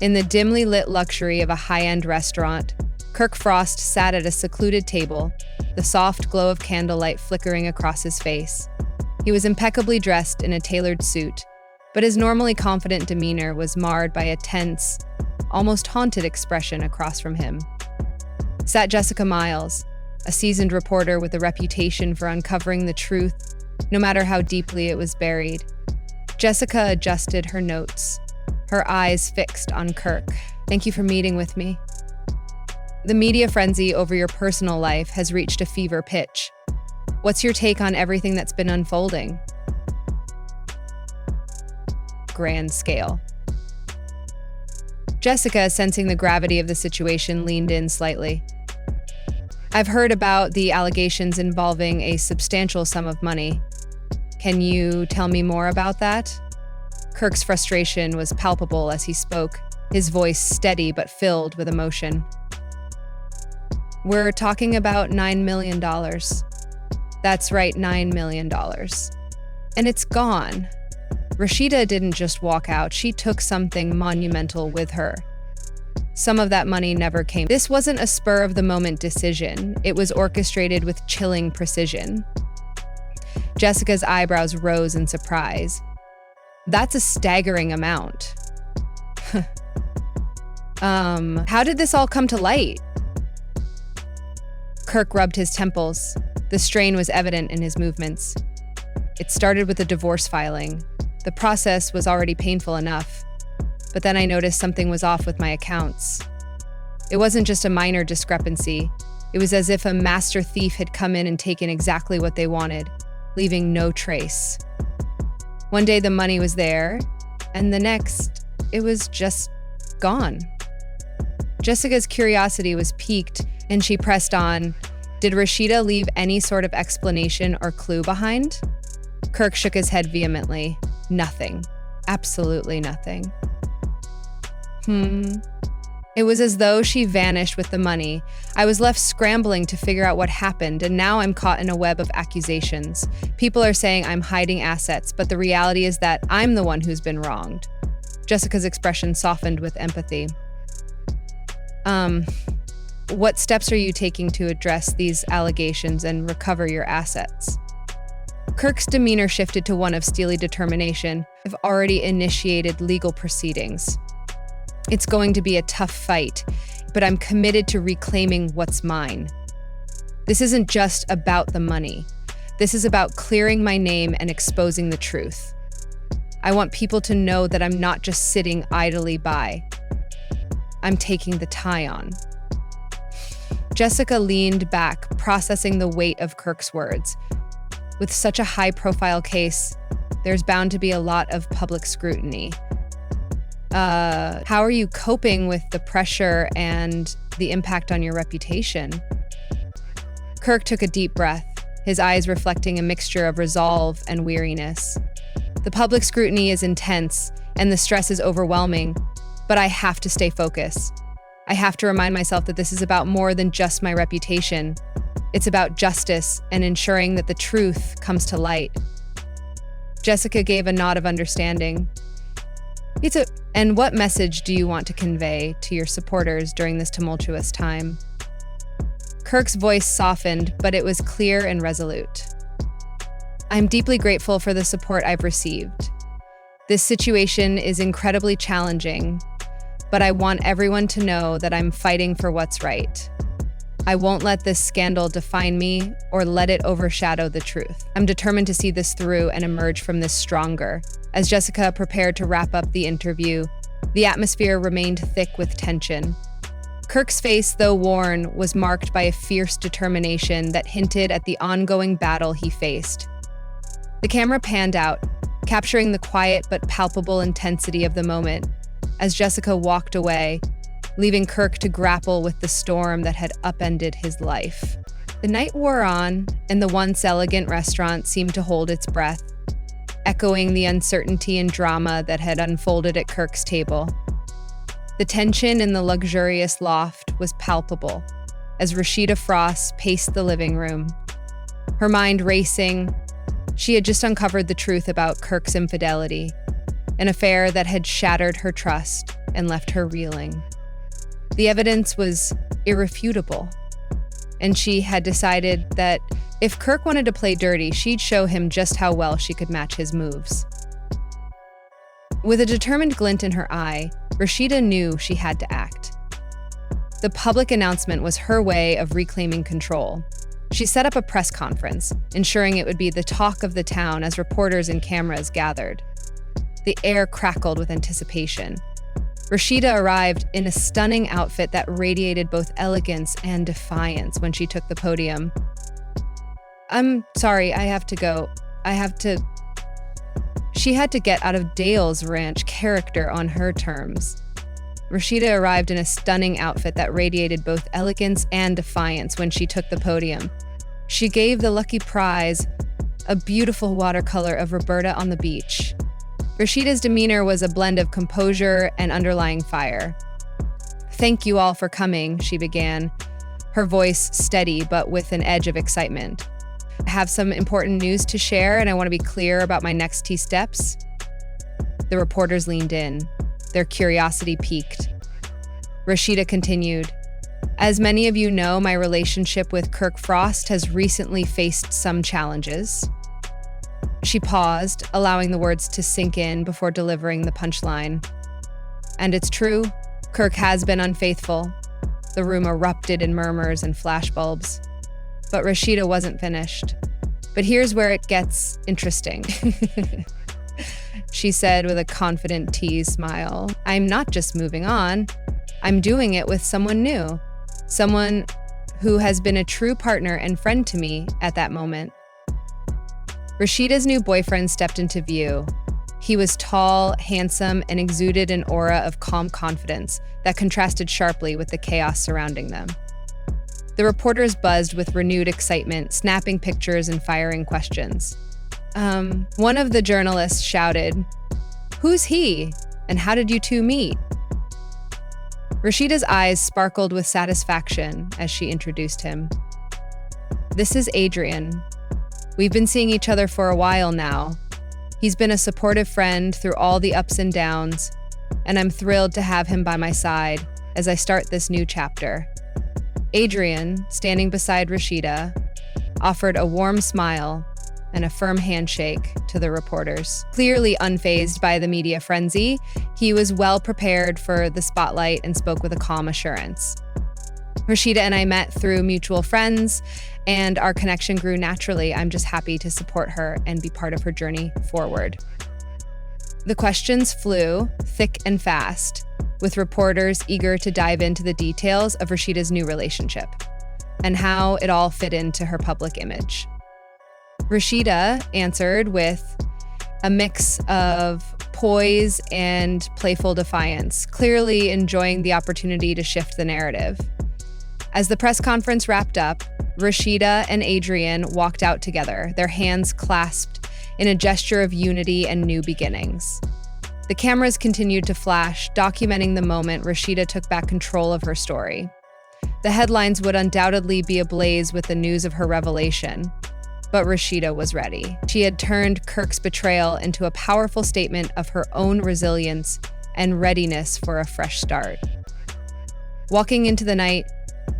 In the dimly lit luxury of a high-end restaurant, Kirk Frost sat at a secluded table, the soft glow of candlelight flickering across his face. He was impeccably dressed in a tailored suit, but his normally confident demeanor was marred by a tense, almost haunted expression across from him. Sat Jessica Miles, a seasoned reporter with a reputation for uncovering the truth, no matter how deeply it was buried. Jessica adjusted her notes, her eyes fixed on Kirk. "Thank you for meeting with me. The media frenzy over your personal life has reached a fever pitch. What's your take on everything that's been unfolding?" Grand scale. Jessica, sensing the gravity of the situation, leaned in slightly. "I've heard about the allegations involving a substantial sum of money. Can you tell me more about that?" Kirk's frustration was palpable as he spoke, his voice steady but filled with emotion. "We're talking about $9 million. That's right, $9 million. And it's gone. Rasheeda didn't just walk out, she took something monumental with her. Some of that money never came. This wasn't a spur-of-the-moment decision. It was orchestrated with chilling precision." Jessica's eyebrows rose in surprise. "That's a staggering amount." How did this all come to light?" Kirk rubbed his temples. The strain was evident in his movements. "It started with a divorce filing. The process was already painful enough. But then I noticed something was off with my accounts. It wasn't just a minor discrepancy. It was as if a master thief had come in and taken exactly what they wanted, leaving no trace. One day the money was there, and the next, it was just gone." Jessica's curiosity was piqued, and she pressed on. "Did Rasheeda leave any sort of explanation or clue behind?" Kirk shook his head vehemently. "Nothing. Absolutely nothing." It was as though she vanished with the money. I was left scrambling to figure out what happened, and now I'm caught in a web of accusations. People are saying I'm hiding assets, but the reality is that I'm the one who's been wronged. Jessica's expression softened with empathy. What steps are you taking to address these allegations and recover your assets?" Kirk's demeanor shifted to one of steely determination. "I've already initiated legal proceedings. It's going to be a tough fight, but I'm committed to reclaiming what's mine. This isn't just about the money. This is about clearing my name and exposing the truth. I want people to know that I'm not just sitting idly by. I'm taking the tie on." Jessica leaned back, processing the weight of Kirk's words. With such a high-profile case, there's bound to be a lot of public scrutiny. How are you coping with the pressure and the impact on your reputation?" Kirk took a deep breath, his eyes reflecting a mixture of resolve and weariness. "The public scrutiny is intense, and the stress is overwhelming, but I have to stay focused. I have to remind myself that this is about more than just my reputation. It's about justice and ensuring that the truth comes to light." Jessica gave a nod of understanding. "And what message do you want to convey to your supporters during this tumultuous time?" Kirk's voice softened, but it was clear and resolute. "I'm deeply grateful for the support I've received. This situation is incredibly challenging, but I want everyone to know that I'm fighting for what's right. I won't let this scandal define me or let it overshadow the truth. I'm determined to see this through and emerge from this stronger." As Jessica prepared to wrap up the interview, the atmosphere remained thick with tension. Kirk's face, though worn, was marked by a fierce determination that hinted at the ongoing battle he faced. The camera panned out, capturing the quiet but palpable intensity of the moment, as Jessica walked away, leaving Kirk to grapple with the storm that had upended his life. The night wore on, and the once elegant restaurant seemed to hold its breath, echoing the uncertainty and drama that had unfolded at Kirk's table. The tension in the luxurious loft was palpable as Rasheeda Frost paced the living room. Her mind racing, she had just uncovered the truth about Kirk's infidelity, an affair that had shattered her trust, and left her reeling. The evidence was irrefutable, and she had decided that if Kirk wanted to play dirty, she'd show him just how well she could match his moves. With a determined glint in her eye, Rasheeda knew she had to act. The public announcement was her way of reclaiming control. She set up a press conference, ensuring it would be the talk of the town as reporters and cameras gathered. The air crackled with anticipation. Rasheeda arrived in a stunning outfit that radiated both elegance and defiance when she took the podium. "I'm sorry, I have to go. She had to get out of Dale's ranch character on her terms. Rasheeda arrived in a stunning outfit that radiated both elegance and defiance when she took the podium. She gave the lucky prize a beautiful watercolor of Roberta on the beach. Rasheeda's demeanor was a blend of composure and underlying fire. "Thank you all for coming," she began, her voice steady but with an edge of excitement. "I have some important news to share, and I want to be clear about my next key steps." The reporters leaned in, their curiosity piqued. Rasheeda continued, "As many of you know, my relationship with Kirk Frost has recently faced some challenges." She paused, allowing the words to sink in before delivering the punchline. "And it's true, Kirk has been unfaithful." The room erupted in murmurs and flashbulbs. But Rasheeda wasn't finished. "But here's where it gets interesting," she said with a confident tease smile. "I'm not just moving on. I'm doing it with someone new. Someone who has been a true partner and friend to me at that moment." Rasheeda's new boyfriend stepped into view. He was tall, handsome, and exuded an aura of calm confidence that contrasted sharply with the chaos surrounding them. The reporters buzzed with renewed excitement, snapping pictures and firing questions. One of the journalists shouted, "Who's he? And how did you two meet?" Rasheeda's eyes sparkled with satisfaction as she introduced him. "This is Adrian. We've been seeing each other for a while now. He's been a supportive friend through all the ups and downs, and I'm thrilled to have him by my side as I start this new chapter." Adrian, standing beside Rasheeda, offered a warm smile and a firm handshake to the reporters. Clearly unfazed by the media frenzy, he was well prepared for the spotlight and spoke with a calm assurance. "Rasheeda and I met through mutual friends, and our connection grew naturally. I'm just happy to support her and be part of her journey forward." The questions flew thick and fast, with reporters eager to dive into the details of Rasheeda's new relationship and how it all fit into her public image. Rasheeda answered with a mix of poise and playful defiance, clearly enjoying the opportunity to shift the narrative. As the press conference wrapped up, Rasheeda and Adrian walked out together, their hands clasped in a gesture of unity and new beginnings. The cameras continued to flash, documenting the moment Rasheeda took back control of her story. The headlines would undoubtedly be ablaze with the news of her revelation, but Rasheeda was ready. She had turned Kirk's betrayal into a powerful statement of her own resilience and readiness for a fresh start. Walking into the night,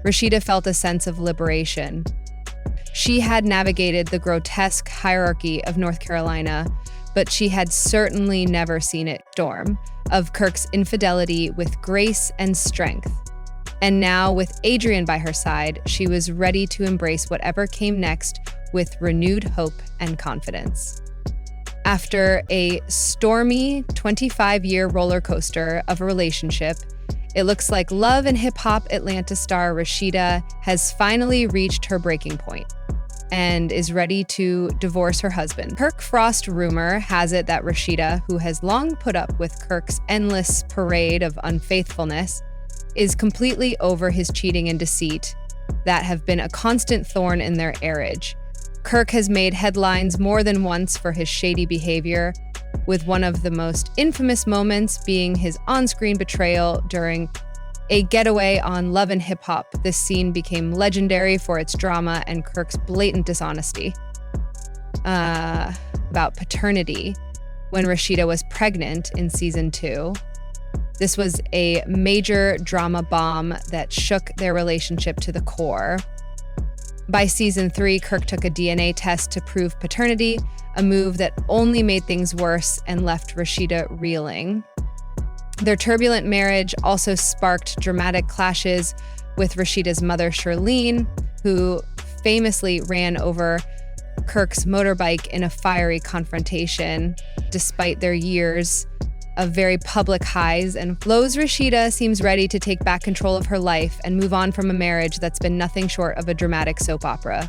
Rasheeda felt a sense of liberation. She had navigated the grotesque hierarchy of North Carolina, but she had certainly never seen it storm of Kirk's infidelity with grace and strength. And now, with Adrian by her side, she was ready to embrace whatever came next with renewed hope and confidence. After a stormy 25-year roller coaster of a relationship, it looks like Love and Hip Hop Atlanta star Rasheeda has finally reached her breaking point and is ready to divorce her husband. Kirk Frost rumor has it that Rasheeda, who has long put up with Kirk's endless parade of unfaithfulness, is completely over his cheating and deceit that have been a constant thorn in their marriage. Kirk has made headlines more than once for his shady behavior, with one of the most infamous moments being his on-screen betrayal during a getaway on Love and Hip Hop. This scene became legendary for its drama and Kirk's blatant dishonesty about paternity when Rasheeda was pregnant in season 2. This was a major drama bomb that shook their relationship to the core. By season 3, Kirk took a DNA test to prove paternity, a move that only made things worse and left Rasheeda reeling. Their turbulent marriage also sparked dramatic clashes with Rasheeda's mother, Shirlene, who famously ran over Kirk's motorbike in a fiery confrontation, despite their years of very public highs and lows. Rasheeda seems ready to take back control of her life and move on from a marriage that's been nothing short of a dramatic soap opera.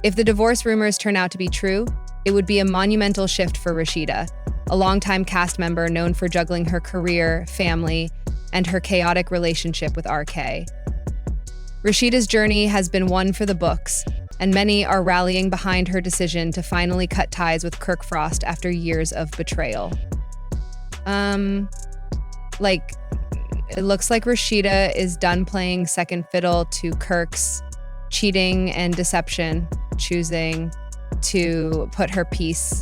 If the divorce rumors turn out to be true, it would be a monumental shift for Rasheeda, a longtime cast member known for juggling her career, family, and her chaotic relationship with RK. Rasheeda's journey has been one for the books, and many are rallying behind her decision to finally cut ties with KirkFrost after years of betrayal. It looks like Rasheeda is done playing second fiddle to Kirk's cheating and deception, choosing to put her piece